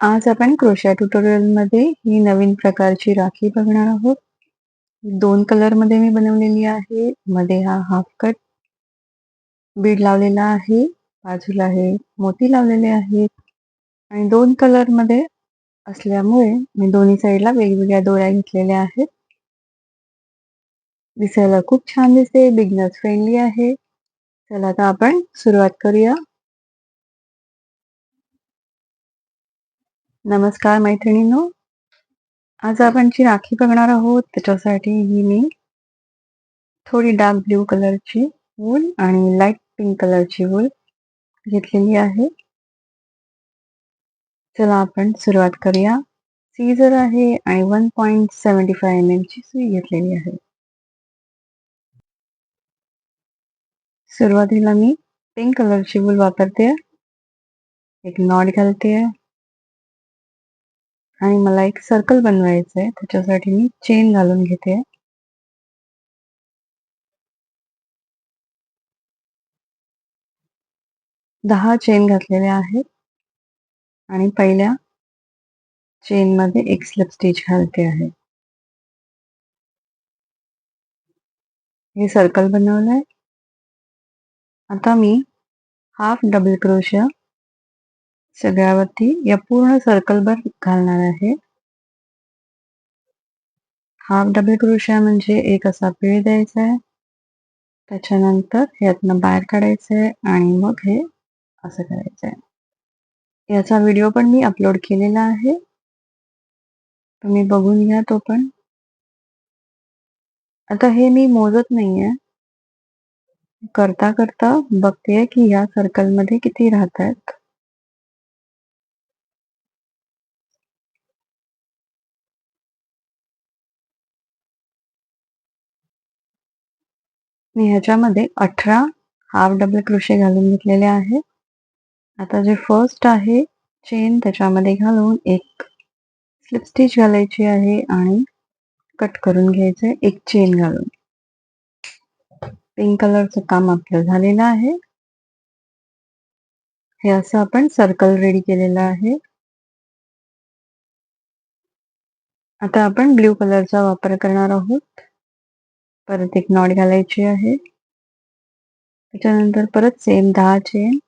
आज आपण क्रोशा ट्युटोरियलमध्ये ही नवीन प्रकारची राखी बघणार आहोत. 2 कलरमध्ये मी बनवलेली आहे. मध्ये हा हाफ कट बीड लावलेला आहे. बाजूला हे मोती लावलेले आहेत आणि 2 कलरमध्ये असल्यामुळे मी दोन्ही साईडला वेगवेगळ्या दोऱ्या घेतलेल्या आहेत. दिसायला खूप छान दिसते, बिगिनर्स फ्रेंडली आहे. चला आता आपण सुरुवात करूया. नमस्कार मैत्रिणींनो. आज आपण जी राखी बघणार आहोत त्याच्यासाठी ही मी थोडी डार्क ब्ल्यू कलरची वूल आणि लाईट पिंक कलरची वूल घेतलेली आहे. चला आपण सुरुवात करूया. सीझर आहे आणि 1.75 mm ची सुई घेतलेली आहे. सुरुवातीला मी पिंक कलरची वूल वापरते. एक नॉट घालते आणि मला एक सर्कल बनवायचं आहे, त्याच्यासाठी मी चेन घालून घेते. दहा चेन घातलेल्या आहेत आणि पहिल्या चेन मध्ये एक स्लिप स्टिच घालते आहे. हे सर्कल बनवलंय. आता मी हाफ डबल क्रोशा सगळ्यावरती या पूर्ण सर्कलभर घालणार आहे. हाफ डबल क्रोशा म्हणजे एक असा पिळ द्यायचा आहे, त्याच्यानंतर यातनं बाहेर काढायचं आहे आणि मग हे असं करायचं आहे. याचा व्हिडिओ पण मी अपलोड केलेला आहे, तुम्ही बघून घ्या तो पण. आता हे मी मोजत नाहीये, करता करता बघतेय की या सर्कल मध्ये किती राहत आहेत. मी ह्याच्यामध्ये 18 हाफ डबल क्रोशे घालून घेतलेले आहे. आता जे फर्स्ट आहे चेन त्याच्यामध्ये घालून एक स्लिप स्टिच घालायची आहे आणि कट करून घ्यायचे एक चेन घालून. पिंक कलरचं काम आपलं झालेलं आहे. हे असं आपण सर्कल रेडी केलेलं आहे. आता आपण ब्ल्यू कलरचा वापर करणार आहोत. परत एक नॉट घालायची आहे. त्याच्यानंतर परत सेम 10 चेन.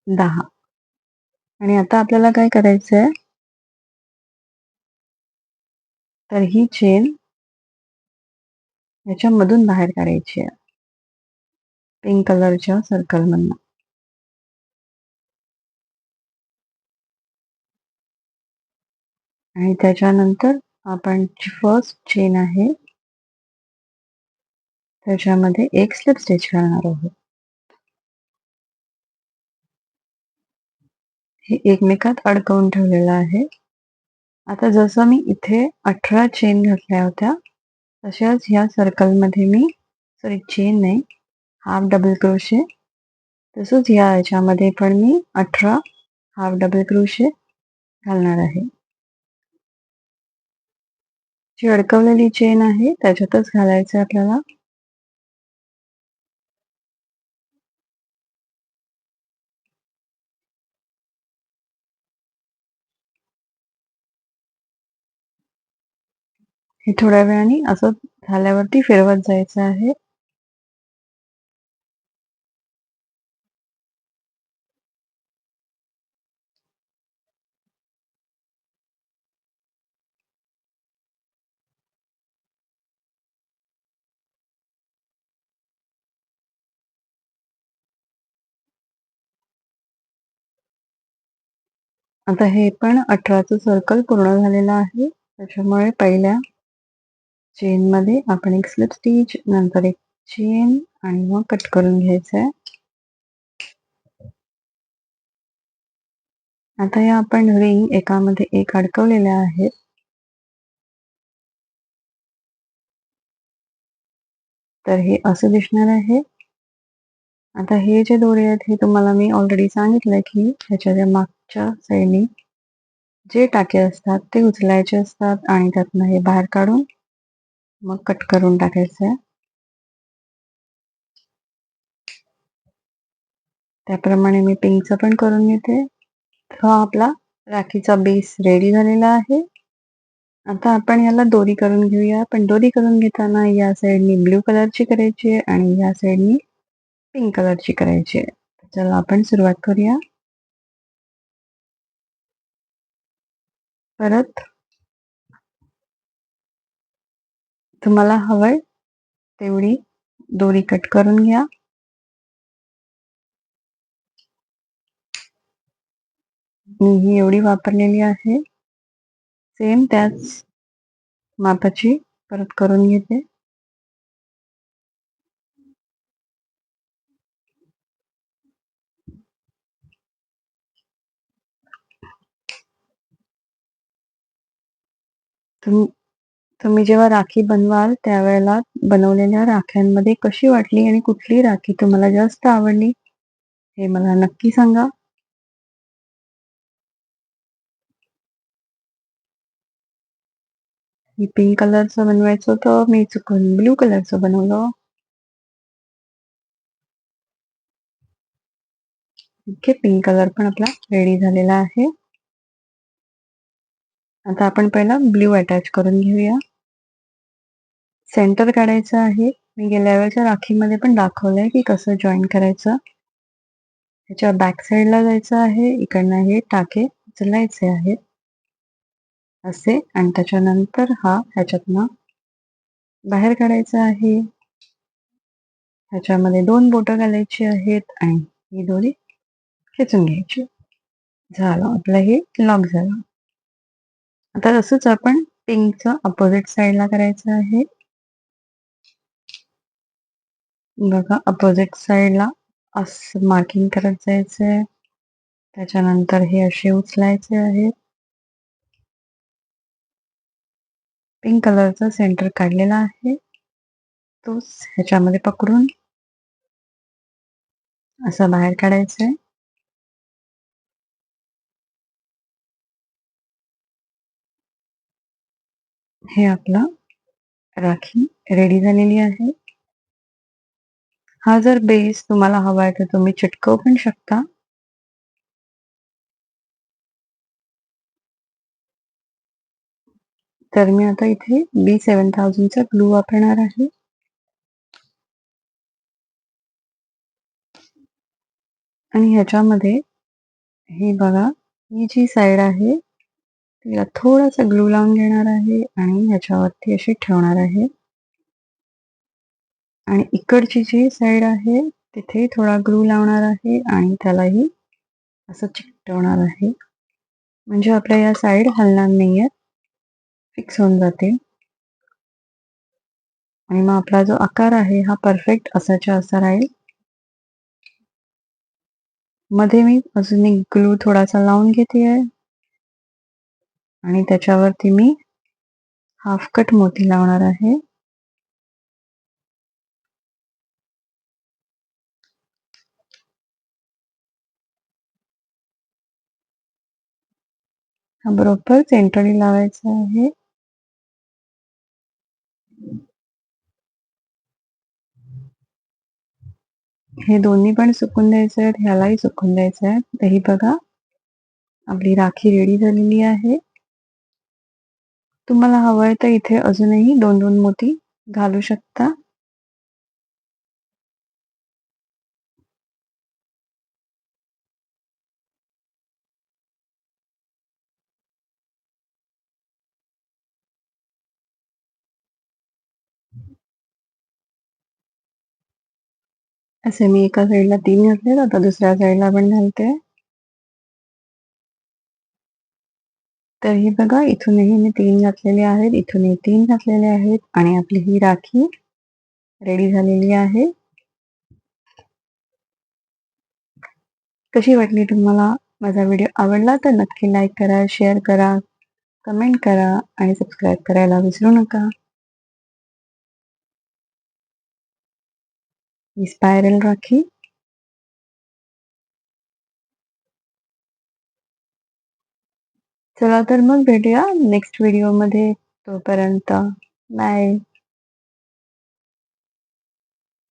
दहा. आणि आता आपल्याला काय करायचं आहे, तर ही चेन याच्यामधून बाहेर काढायची आहे, पिंक कलरच्या सर्कल मधून. आणि त्याच्यानंतर आपण जी फर्स्ट चेन आहे त्याच्यामध्ये एक स्लिप स्टिच घालणार आहोत. हे एकमेकात अडकवून ठेवलेलं आहे. आता जसं मी इथे 18 चेन घातल्या होत्या तशाच ह्या सर्कल मध्ये मी चेन नाही, हाफ डबल क्रोशे, तसंच याच्यामध्ये पण मी 18 हाफ डबल क्रोशे घालणार आहे. जी अडकवलेली चेन आहे त्याच्यातच घालायचं आपल्याला. हे थोड्या वेळाने असं झाल्यावरती फिरवत जायचं आहे. आता हे पण 18चं सर्कल पूर्ण झालेलं आहे. त्याच्यामुळे पहिल्या चेन मध्ये आपण एक स्लिप स्टिच, नंतर एक चेन आणि मग कट करून घ्यायचं आहे. आता या आपण रिंग एकामध्ये एक अडकवलेल्या आहेत. तर हे असं दिसणार आहे. आता हे जे दोरे आहेत हे तुम्हाला मी ऑलरेडी सांगितलंय की ह्याच्या मागच्या साईडने जे टाके असतात ते उचलायचे असतात आणि त्यातनं हे बाहेर काढून मग कट करून टाकायचं आहे. त्याप्रमाणे मी पिंकचं पण करून घेते. हा आपला राखीचा बेस रेडी झालेला आहे. आता आपण याला दोरी करून घेऊया. पण दोरी करून घेताना या साईडनी ब्ल्यू कलरची करायची आहे आणि या साईडनी पिंक कलरची करायची आहे. चला आपण सुरुवात करूया. परत तुम्हाला हवंय तेवढी दोरी कट करून घ्या. मी ही एवढी वापरलेली आहे. सेम त्याच मापाची परत करून घेते. तुम्ही जेव्हा राखी बनवाल त्यावेळेला बनवलेल्या राख्यांमध्ये कशी वाटली आणि कुठली राखी तुम्हाला जास्त आवडली हे मला नक्की सांगा. मी पिंक कलरचं बनवायचं होतं, मी चुकून ब्लू कलरचं बनवलं. इथे पिंक कलर पण आपला रेडी झालेला आहे. आता आपण पहिला ब्ल्यू अटॅच करून घेऊया. सेंटर काढायचं आहे. मी गेल्या वेळेच्या राखीमध्ये पण दाखवलंय की कसं जॉईन करायचं. त्याच्या बॅक साईडला जायचं आहे. इकडनं हे टाके उचलायचे आहेत असे आणि त्याच्यानंतर हा ह्याच्यातनं बाहेर काढायचा आहे. ह्याच्यामध्ये 2 बोटं घालायची आहेत आणि ही दोरी खेचून घ्यायची. झालं आपलं हे लॉक झालं. आता तसंच आपण पिंकचं अपोजिट साईडला करायचं आहे. बघा अपोजिट साईडला असं मार्किंग करत जायचंय. त्याच्यानंतर हे असे उचलायचे आहेत. पिंक कलरचा सेंटर काढलेला आहे तोच ह्याच्यामध्ये पकडून असं बाहेर काढायचंय. हे आपलं राखी रेडी झालेली आहे. हा जर बेस तुम्हाला हवा आहे तर तुम्ही चिटकवू पण शकता. तर मी आता इथे B7000 चा ग्लू वापरणार आहे. आणि ह्याच्यामध्ये हे बघा ही जी साईड आहे तिला थोडासा ग्लू लावून घेणार आहे आणि ह्याच्यावरती अशी ठेवणार आहे. आणि इकडची जी साईड आहे तिथे थोडा ग्लू लावणार आहे आणि त्यालाही असं चिकटवणार आहे. म्हणजे आपल्या या साईड हलणार नाहीयेत, फिक्स होऊन जातील. आणि मग आपला जो आकार आहे हा परफेक्ट असाच्या असा राहील. मध्ये मी अजून एक ग्लू थोडासा लावून घेते आहे आणि त्याच्यावरती मी हाफ कट मोती लावणार आहे. हा बरोबर सेंटरली लावायचा आहे. हे दोन्ही पण सुकून द्यायचे आहेत, ह्यालाही सुकून द्यायचं आहे. तर ही बघा आपली राखी रेडी झालेली आहे. तुम्हाला हवंय तर इथे अजूनही 2-2 मोती घालू शकता. असे मी एका साईडला 3 घातले, आता दुसऱ्या साईडला पण घालते. तर ही बघा इथूनही मी 3 घातलेले आहेत, इथूनही 3 घातलेले आहेत आणि आपली ही राखी रेडी झालेली आहे. कशी वाटली तुम्हाला? माझा व्हिडिओ आवडला तर नक्की लाईक करा, शेअर करा, कमेंट करा आणि सबस्क्राईब करायला विसरू नका. ही स्पायरल राखी. चला तर मग भेटूया नेक्स्ट व्हिडिओमध्ये. तोपर्यंत बाय.